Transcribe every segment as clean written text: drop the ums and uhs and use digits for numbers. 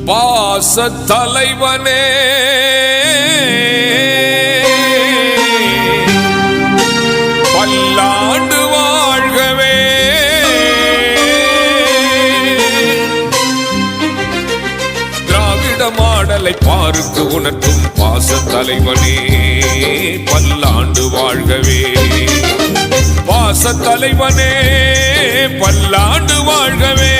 பாச தலைவனே பல்லாண்டு வாழ்கவே. திராவிட மாடலை பாருக்கு உணர்த்தும் பாச தலைவனே பல்லாண்டு வாழ்கவே. பாச தலைவனே பல்லாண்டு வாழ்கவே.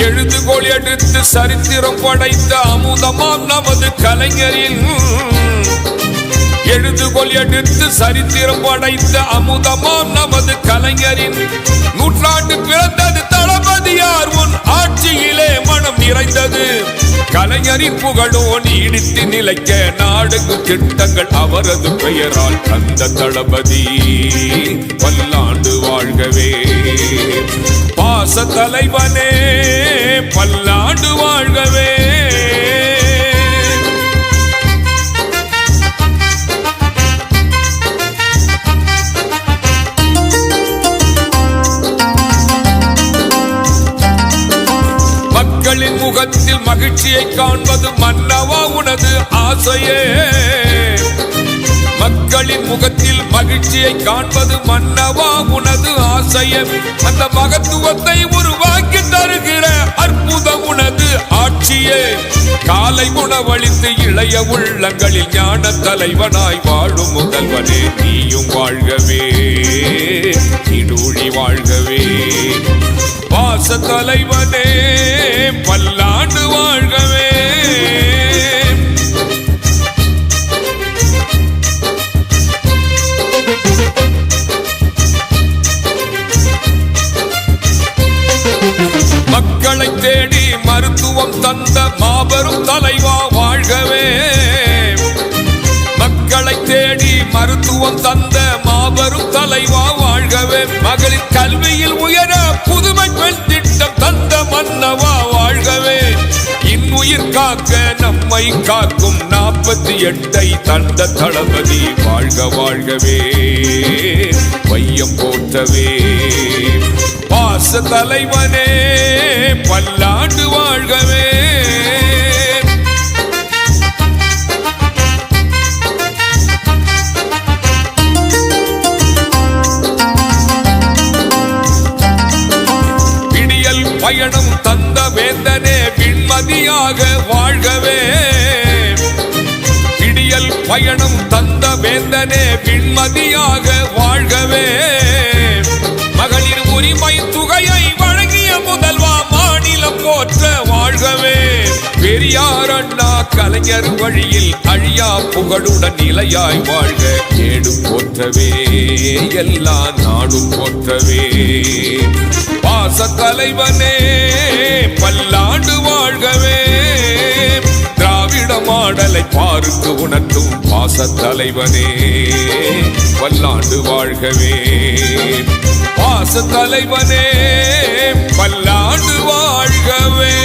எழுதுகோள் எடுத்து சரித்திரம் படைத்த அமுதமாம் நமது கலைஞரின் எழுதுகோள் எடுத்து சரித்திரம் படைத்த அமுதமாம் நமது கலைஞரின் நூற்றாண்டு பிறந்தது தளபதியார் உன் ஆட்சியிலே மனம் நிறைந்தது. கலைஞரின் புகழோ நீடித்து நிலைக்க நாடுக்கு திட்டங்கள் அவரது பெயரால் தந்த தளபதி பல்லாண்டு வாழ்கவே. பாச தலைவனே பல்லாண்டு வாழ்கவே. மக்களின் முகத்தில் மகிழ்ச்சியை காண்பது மன்னவா உனது ஆசையே. மக்களின் முகத்தில் மகிழ்ச்சியை காண்பது மன்னவா உனது ஆசையே. அந்த மகத்துவத்தை உருவாக்கி தருகிற அற்புதம் உனது ஆட்சியே. காலை உணவளித்து இளைய உள்ளங்களில் ஞான தலைவனாய் வாழும் முதல்வனே நீயும் வாழ்கவே நீடூழி வாழ்கவே. பாச தலைவனே பல்லாண்டு வாழ்கவே. மக்களை தேடி மருத்துவம் தந்த மாபெரும் தலைவா வாழ்கவே. மக்களை தேடி மருத்துவம் தந்த மாபெரும் தலைவா வாழ்கவே. மகளிர் கல்வியில் உயர புதுமை பெண் திட்டம் தந்த மன்னவா வாழ்கவே. இன்னுயிர் காக்க நம்மை காக்கும் 48 தந்த தளபதி வாழ்க வாழ்கவே வையம் போற்றவே. பாச தலைவனே பல்லாண்டு வாழ்கவே. விடியல் பயணம் தந்த வேந்தனே விண்மதியாக வாழ்கவே. விடியல் பயணம் தந்த வேந்தனே விண்மதியாக வாழ்கவே. மகளிர் உரிமை தொகையை வழங்கிய முதல்வா மாநிலம் போற்ற வாழ்கவே. பெரியார் அண்ணா கலைஞர் வழியில் அழியா புகழுடன் நிலையாய் வாழ்க. ஏடு போற்றவே எல்லா நாடும் போற்றவே. பாச தலைவனே பல்லாண்டு வாழ்கவே. திராவிட மாடலை பாருக்கு உணர்த்தும் பாச தலைவனே பல்லாண்டு வாழ்கவே. பாச தலைவனே பல்லாண்டு வாழ்கவே.